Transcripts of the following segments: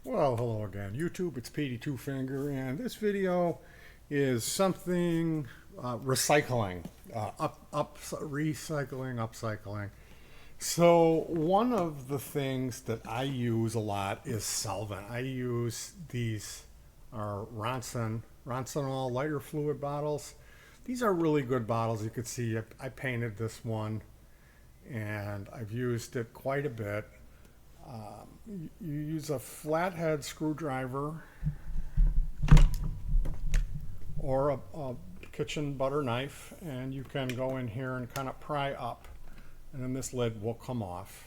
Well, hello again, YouTube. It's Petey Two Finger, and this video is something recycling, recycling, upcycling. So one of the things that I use a lot is solvent. I use these Ronsonol lighter fluid bottles. These are really good bottles. You can see I painted this one, and I've used it quite a bit. You use a flathead screwdriver or a kitchen butter knife, and you can go in here and kind of pry up, and then this lid will come off.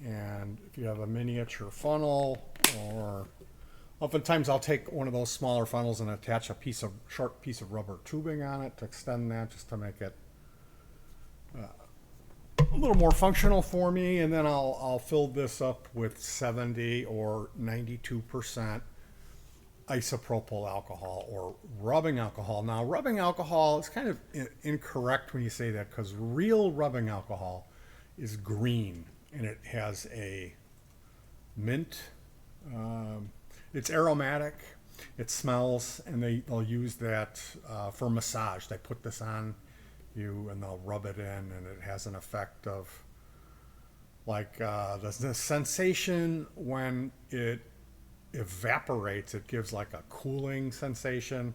And if you have a miniature funnel, or oftentimes I'll take one of those smaller funnels and attach a short piece of rubber tubing on it to extend that, just to make it a little more functional for me. And then I'll fill this up with 70 or 92% isopropyl alcohol or rubbing alcohol. Now, rubbing alcohol is kind of incorrect when you say that, because real rubbing alcohol is green and it has a mint. It's aromatic, it smells, and they'll use that for massage. They put this on you and they'll rub it in, and it has an effect of like the sensation when it evaporates. It gives like a cooling sensation,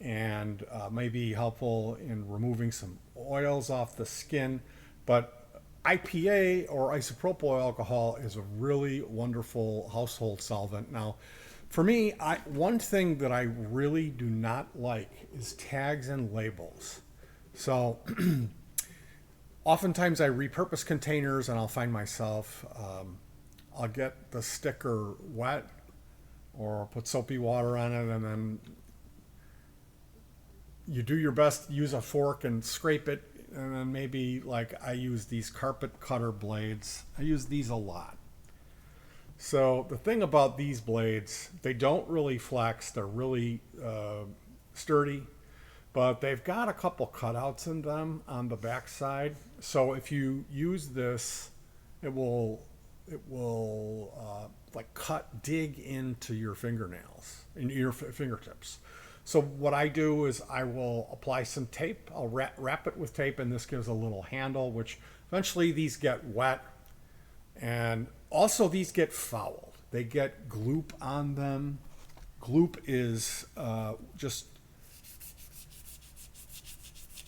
and may be helpful in removing some oils off the skin. But IPA or isopropyl alcohol is a really wonderful household solvent. Now, for me, one thing that I really do not like is tags and labels. So oftentimes I repurpose containers, and I'll find myself, I'll get the sticker wet or put soapy water on it, and then you do your best, use a fork and scrape it, and then maybe, like, I use these carpet cutter blades. I use these a lot. So the thing about these blades, they don't really flex. They're really sturdy, but they've got a couple cutouts in them on the back side. So if you use this, it will like dig into your fingernails, in your fingertips. So what I do is I will apply some tape. I'll wrap it with tape, and this gives a little handle, which eventually these get wet, and also these get fouled. They get gloop on them. Gloop is just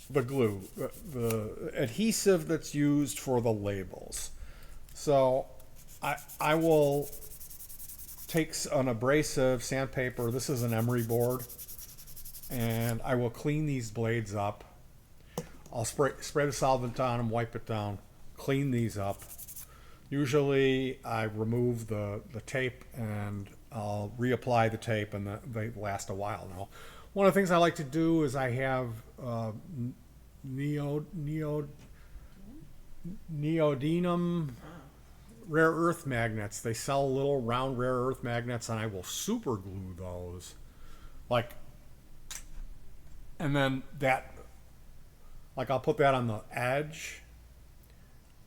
the glue, the adhesive that's used for the labels. So I will take an abrasive sandpaper. This is an emery board, and I will clean these blades up. I'll spray the solvent on them, wipe it down, clean these up. Usually I remove the tape, and I'll reapply the tape, and they last a while. Now, one of the things I like to do is I have neodymium rare earth magnets. They sell little round rare earth magnets, and I will super glue those, like, and then that, like, I'll put that on the edge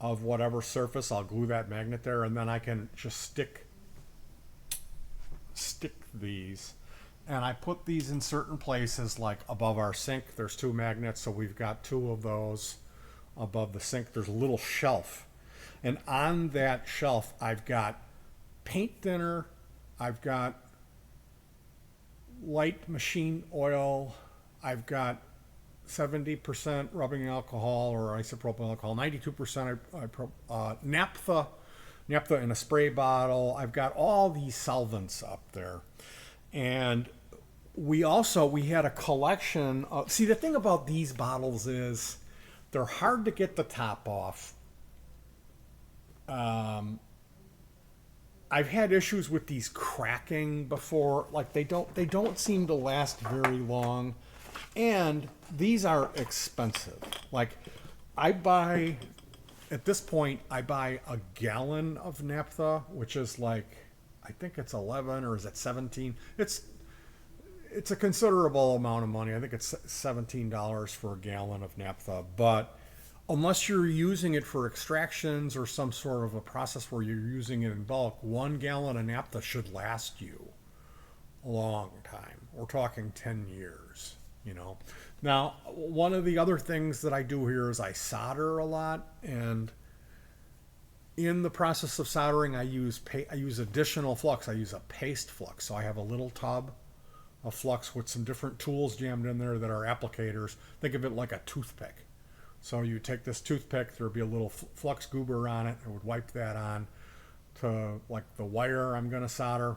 of whatever surface. I'll glue that magnet there, and then I can just stick these. And I put these in certain places, like above our sink. There's two magnets, so we've got two of those above the sink. There's a little shelf, and on that shelf I've got paint thinner, I've got light machine oil, I've got 70% rubbing alcohol or isopropyl alcohol, 92% naphtha in a spray bottle. I've got all these solvents up there. And we had a collection of, see, the thing about these bottles is they're hard to get the top off. I've had issues with these cracking before. Like, they don't seem to last very long, and these are expensive. Like, at this point I buy a gallon of naphtha, which is like, I think it's 11 or is it 17? It's a considerable amount of money. I think it's $17 for a gallon of naphtha. But unless you're using it for extractions or some sort of a process where you're using it in bulk, 1 gallon of naphtha should last you a long time. We're talking 10 years, you know. Now, one of the other things that I do here is I solder a lot, and in the process of soldering, I use additional flux. I use a paste flux. So I have a little tub of flux with some different tools jammed in there that are applicators. Think of it like a toothpick. So you take this toothpick, there'd be a little flux goober on it. I would wipe that on to like the wire I'm going to solder.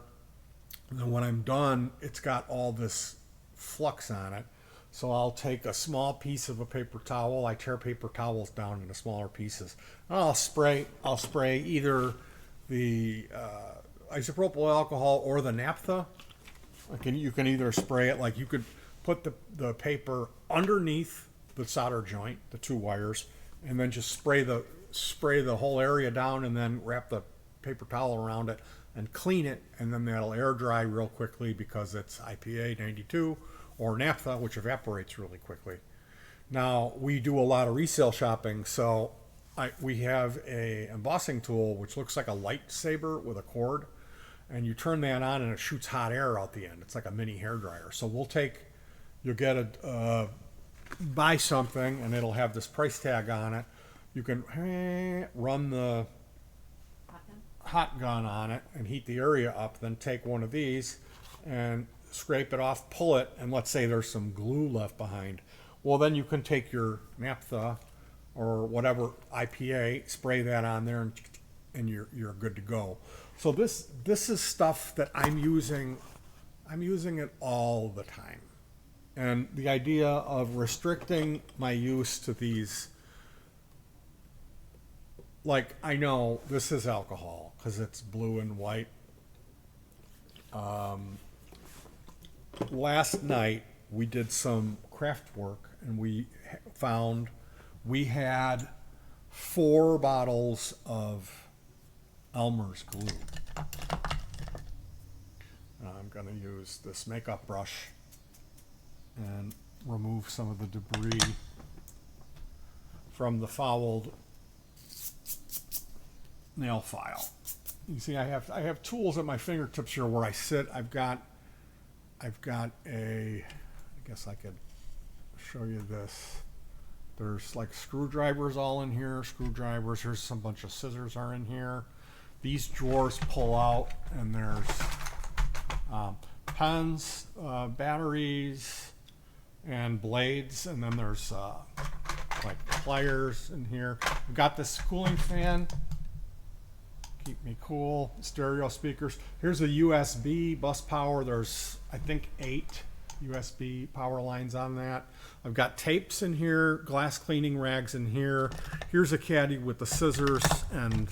And then when I'm done, it's got all this flux on it. So I'll take a small piece of a paper towel. I tear paper towels down into smaller pieces. And I'll spray either the isopropyl alcohol or the naphtha. You can either spray it, like you could put the paper underneath the solder joint, the 2 wires, and then just spray the whole area down, and then wrap the paper towel around it and clean it, and then that'll air dry real quickly because it's IPA 92 or naphtha, which evaporates really quickly. Now, we do a lot of resale shopping, so we have a embossing tool which looks like a lightsaber with a cord, and you turn that on and it shoots hot air out the end. It's like a mini hair dryer. So you'll get buy something and it'll have this price tag on it. You can run the hot gun on it and heat the area up, then take one of these and scrape it off, pull it, and let's say there's some glue left behind. Well, then you can take your naphtha or whatever IPA, spray that on there, and you're good to go. So this is stuff that I'm using it all the time. And the idea of restricting my use to these, like, I know this is alcohol because it's blue and white. Last night we did some craft work and we found we had 4 bottles of ELMERS glue. I'm going to use this makeup brush and remove some of the debris from the fouled nail file. You see, I have tools at my fingertips here where I sit. I've got I guess I could show you this. There's like screwdrivers all in here, here's some bunch of scissors are in here. These drawers pull out, and there's pens, batteries, and blades, and then there's like pliers in here. I've got this cooling fan, keep me cool, stereo speakers. Here's a USB bus power. There's, I think, 8 USB power lines on that. I've got tapes in here, glass cleaning rags in here. Here's a caddy with the scissors and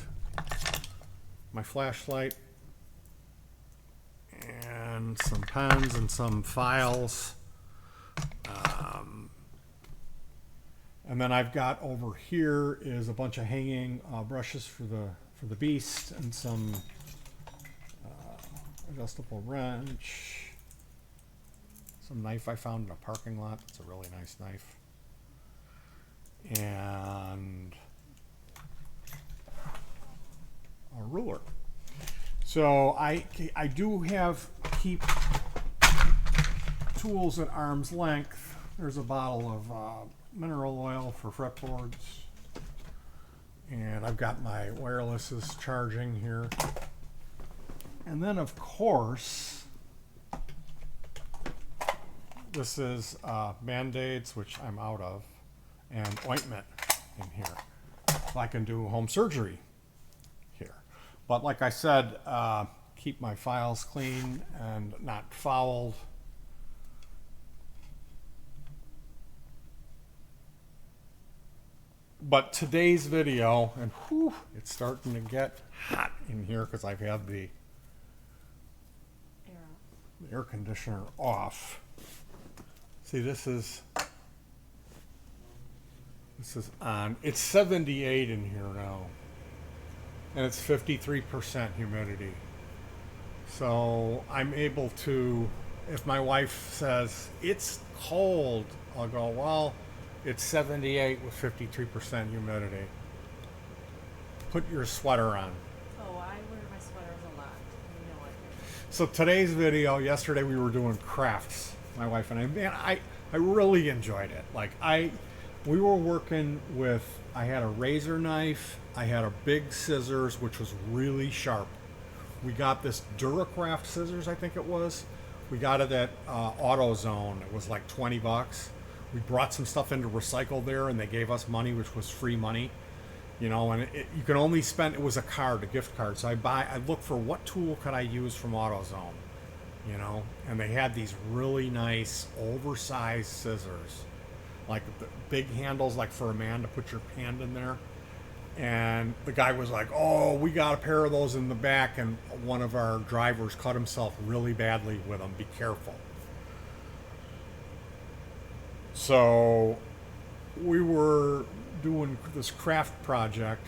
my flashlight, and some pens and some files. And then I've got over here is a bunch of hanging brushes for the beast, and some adjustable wrench, some knife I found in a parking lot. It's a really nice knife, and a ruler. So I do keep tools at arm's length. There's a bottle of mineral oil for fretboards, and I've got my wirelesses charging here. And then, of course, this is Band-Aids, which I'm out of, and ointment in here. So I can do home surgery here. But like I said, keep my files clean and not fouled. But today's video, and whew, it's starting to get hot in here because I've had the air conditioner off. See, this is on. It's 78 in here now, and it's 53% humidity. So I'm able to, if my wife says it's cold, I'll go, well, It's 78 with 53% humidity. Put your sweater on. Oh, I wear my sweaters a lot. You know it. So today's video, yesterday we were doing crafts, my wife and I. Man, I really enjoyed it. We were working with, I had a razor knife, I had a big scissors, which was really sharp. We got this Duracraft scissors, I think it was. We got it at AutoZone. It was like 20 bucks. We brought some stuff into recycle there, and they gave us money, which was free money. You know, and you can only spend, it was a card, a gift card. So I looked for what tool could I use from AutoZone, you know, and they had these really nice oversized scissors, like the big handles, like for a man to put your hand in there. And the guy was like, oh, we got a pair of those in the back, and one of our drivers cut himself really badly with them. Be careful. So we were doing this craft project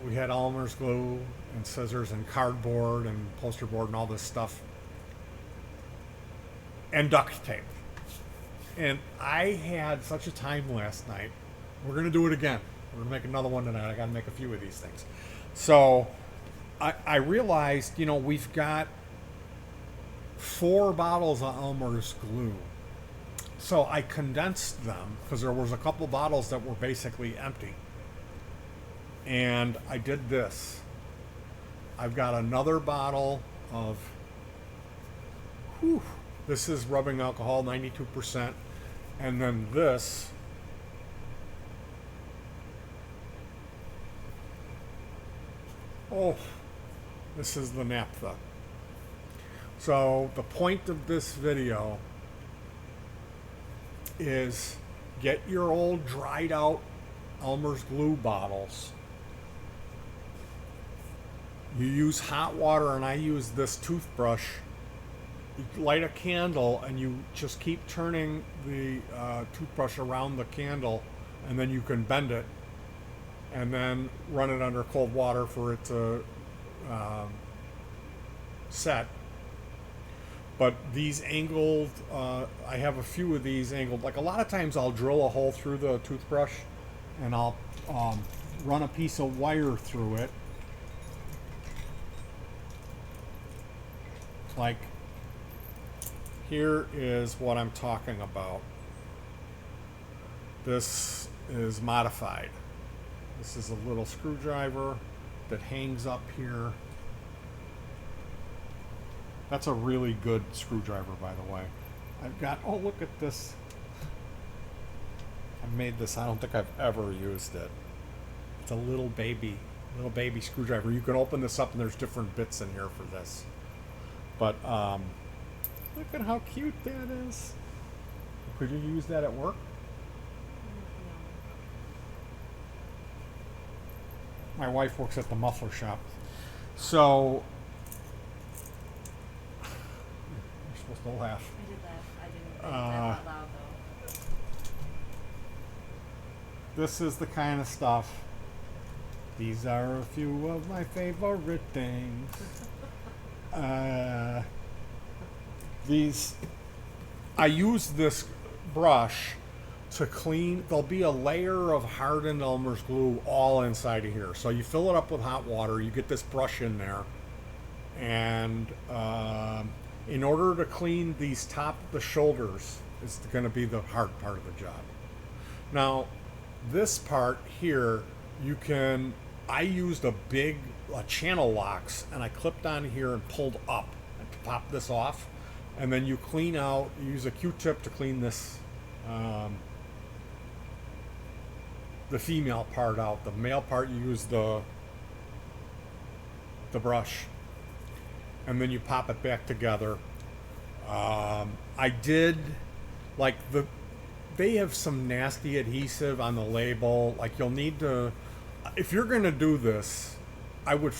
we had ELMERS glue and scissors and cardboard and poster board and all this stuff and duct tape. And I had such a time last night. We're going to do it again. We're going to make another one tonight. I got to make a few of these things. So I realized, you know, we've got 4 bottles of ELMERS glue. So I condensed them because there was a couple bottles that were basically empty. And I did this. I've got another bottle of, this is rubbing alcohol, 92%. And then this, this is the naphtha. So the point of this video is get your old dried out ELMERS glue bottles. You use hot water, and I use this toothbrush. You light a candle and you just keep turning the toothbrush around the candle, and then you can bend it and then run it under cold water for it to set. But these angled, I have a few of these angled. Like a lot of times I'll drill a hole through the toothbrush and I'll run a piece of wire through it. Like here is what I'm talking about. This is modified. This is a little screwdriver that hangs up here. That's a really good screwdriver, by the way. I've got, oh, look at this. I made this, I don't think I've ever used it. It's a little baby screwdriver. You can open this up and there's different bits in here for this. But look at how cute that is. Could you use that at work? My wife works at the muffler shop. So, you're supposed to laugh. I did that. I didn't think that out loud, though. This is the kind of stuff. These are a few of my favorite things. I use this brush to clean. There'll be a layer of hardened ELMERS glue all inside of here. So you fill it up with hot water, you get this brush in there, and in order to clean these the shoulders is going to be the hard part of the job. Now, this part here, I used a channel locks, and I clipped on here and pulled up and pop this off, and then you clean out, you use a Q-tip to clean this the female part out. The male part, you use the brush, and then you pop it back together. I did, like, they have some nasty adhesive on the label. Like, you'll need to, if you're gonna do this, I would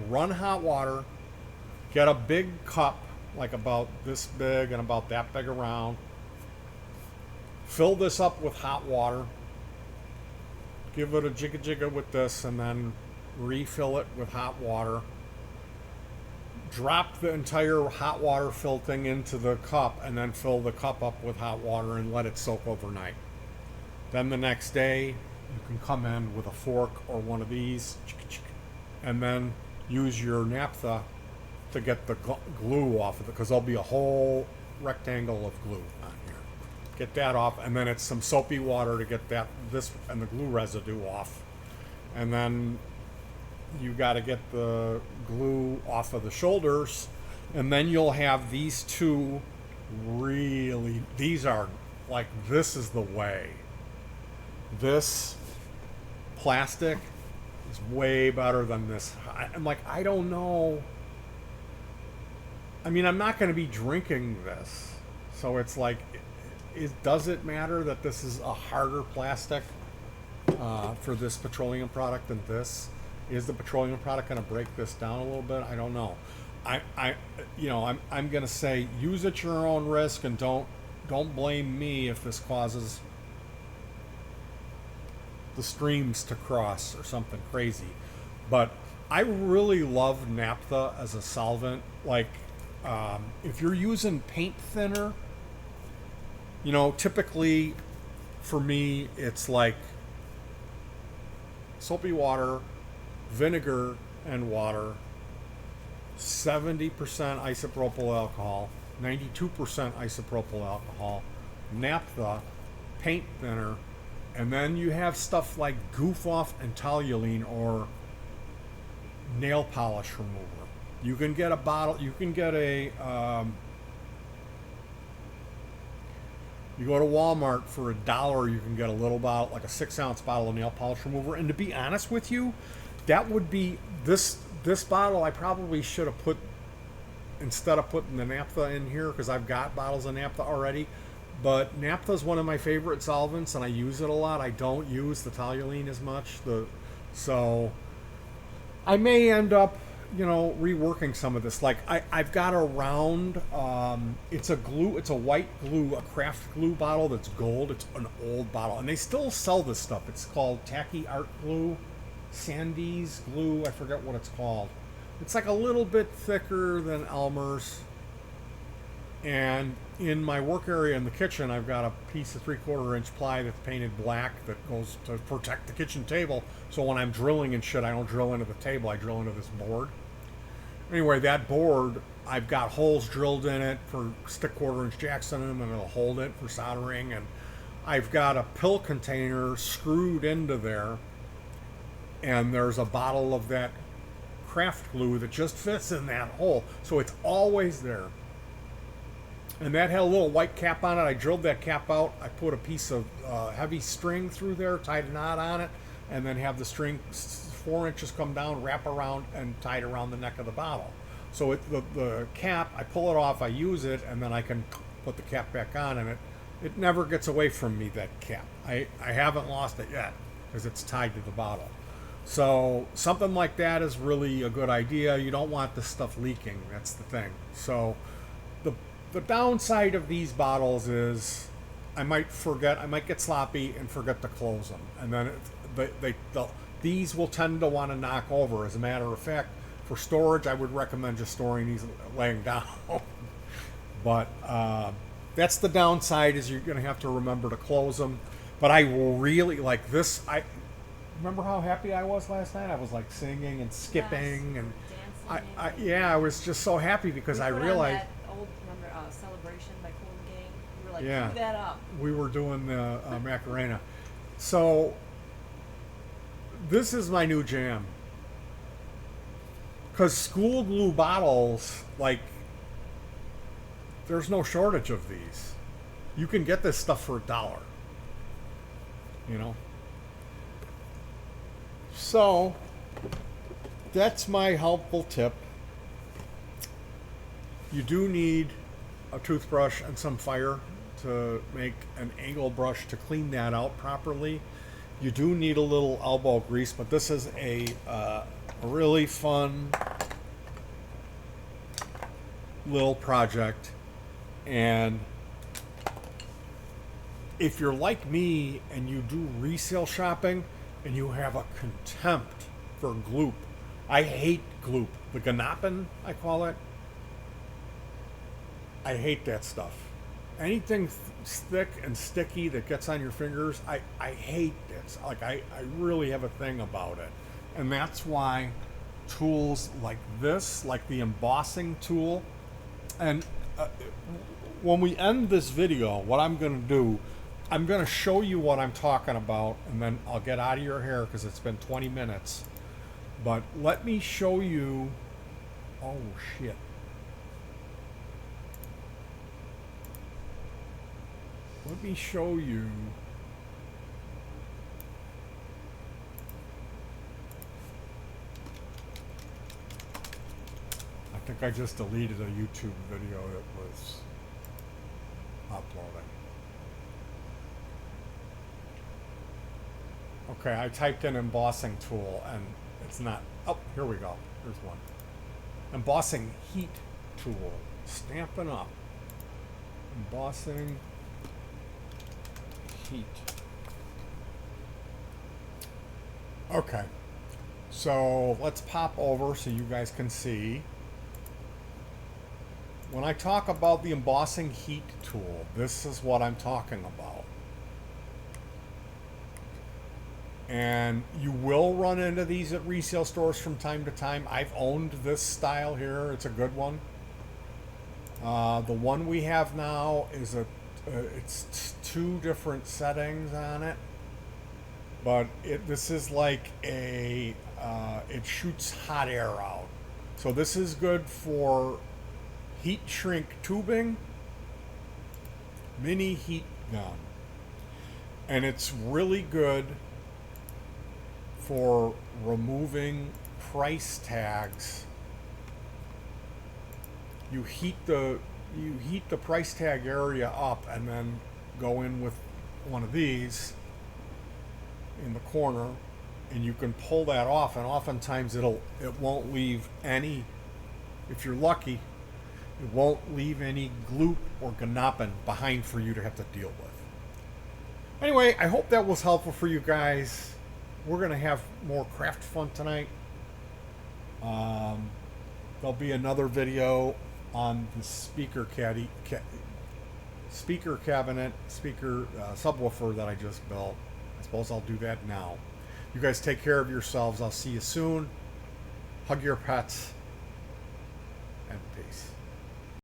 run hot water, get a big cup, like about this big and about that big around, fill this up with hot water, give it a jigga with this, and then refill it with hot water. Drop the entire hot water filled thing into the cup, and then fill the cup up with hot water and let it soak overnight. Then the next day, you can come in with a fork or one of these, and then use your naphtha to get the glue off of it, because there'll be a whole rectangle of glue on here. Get that off, and then it's some soapy water to get this and the glue residue off. And then you got to get the glue off of the shoulders, and then you'll have these two these are like, this is the way. This plastic is way better than this. I'm like, I don't know. I mean, I'm not going to be drinking this. So it's like, does it matter that this is a harder plastic for this petroleum product than this? Is the petroleum product going to break this down a little bit? I don't know. I'm going to say use at your own risk, and don't blame me if this causes the streams to cross or something crazy. But I really love naphtha as a solvent. Like, if you're using paint thinner, typically for me, it's like soapy water, vinegar, and water, 70% isopropyl alcohol, 92% isopropyl alcohol, naphtha, paint thinner, and then you have stuff like goof off and toluene or nail polish remover. You can get a bottle, you can get you go to Walmart for $1, you can get a little bottle, like a 6-ounce bottle of nail polish remover. And to be honest with you, that would be this bottle. I probably should have put, instead of putting the naphtha in here, because I've got bottles of naphtha already. But naphtha is one of my favorite solvents, and I use it a lot. I don't use the toluene as much. So I may end up, reworking some of this. Like, I've got a round, it's a white glue, a craft glue bottle that's gold. It's an old bottle, and they still sell this stuff. It's called Tacky Art Glue, Sandy's glue, I forget what it's called. It's like a little bit thicker than ELMERS. And in my work area in the kitchen, I've got a piece of 3/4-inch ply that's painted black that goes to protect the kitchen table. So when I'm drilling and shit, I don't drill into the table, I drill into this board. Anyway, that board, I've got holes drilled in it for stick 1/4-inch jacks in them, and it'll hold it for soldering. And I've got a pill container screwed into there, and there's a bottle of that craft glue that just fits in that hole. So it's always there. And that had a little white cap on it. I drilled that cap out. I put a piece of heavy string through there, tied a knot on it, and then have the string 4 inches come down, wrap around, and tied around the neck of the bottle. So the cap, I pull it off, I use it, and then I can put the cap back on, and it never gets away from me, that cap. I haven't lost it yet, because it's tied to the bottle. So something like that is really a good idea. You don't want this stuff leaking. That's the thing. So the downside of these bottles is I might get sloppy and forget to close them. And then these will tend to want to knock over. As a matter of fact, for storage, I would recommend just storing these laying down. But that's the downside, is you're going to have to remember to close them. But I will really like this. I remember how happy I was last night. I was like singing and skipping, yes, and dancing. I was just so happy because I realized. Celebration by Cool and Gang. We were like, Yeah. do that up. We were doing the Macarena. So this is my new jam. Because school glue bottles, like, there's no shortage of these. You can get this stuff for $1. So that's my helpful tip. You do need a toothbrush and some fire to make an angle brush to clean that out properly. You do need a little elbow grease, but this is a really fun little project. And if you're like me and you do resale shopping and you have a contempt for gloop, I hate gloop, the ganapin, I call it. I hate that stuff. anything thick and sticky that gets on your fingers, I hate it. Like I really have a thing about it. And that's why tools like this, like the embossing tool, and when we end this video, what I'm going to do, I'm going to show you what I'm talking about, and then I'll get out of your hair because it's been 20 minutes. But let me show you. Oh, shit. Let me show you. I think I just deleted a YouTube video that was uploading. Okay, I typed in embossing tool and it's not. Oh, here we go. Here's one. Embossing heat tool. Stampin' Up. Embossing heat. Okay. So let's pop over so you guys can see. When I talk about the embossing heat tool, this is what I'm talking about. And you will run into these at resale stores from time to time. I've owned this style here. It's a good one. The one we have now is it's two different settings on it. But this is like it shoots hot air out. So this is good for heat shrink tubing, mini heat gun. And it's really good for removing price tags. You heat the price tag area up and then go in with one of these in the corner, and you can pull that off, and oftentimes it won't leave any, if you're lucky, it won't leave any gloop or ganappen behind for you to have to deal with. Anyway, I hope that was helpful for you guys. We're going to have more craft fun tonight. There'll be another video on the speaker cabinet, subwoofer that I just built. I suppose I'll do that now. You guys take care of yourselves. I'll see you soon. Hug your pets. And peace.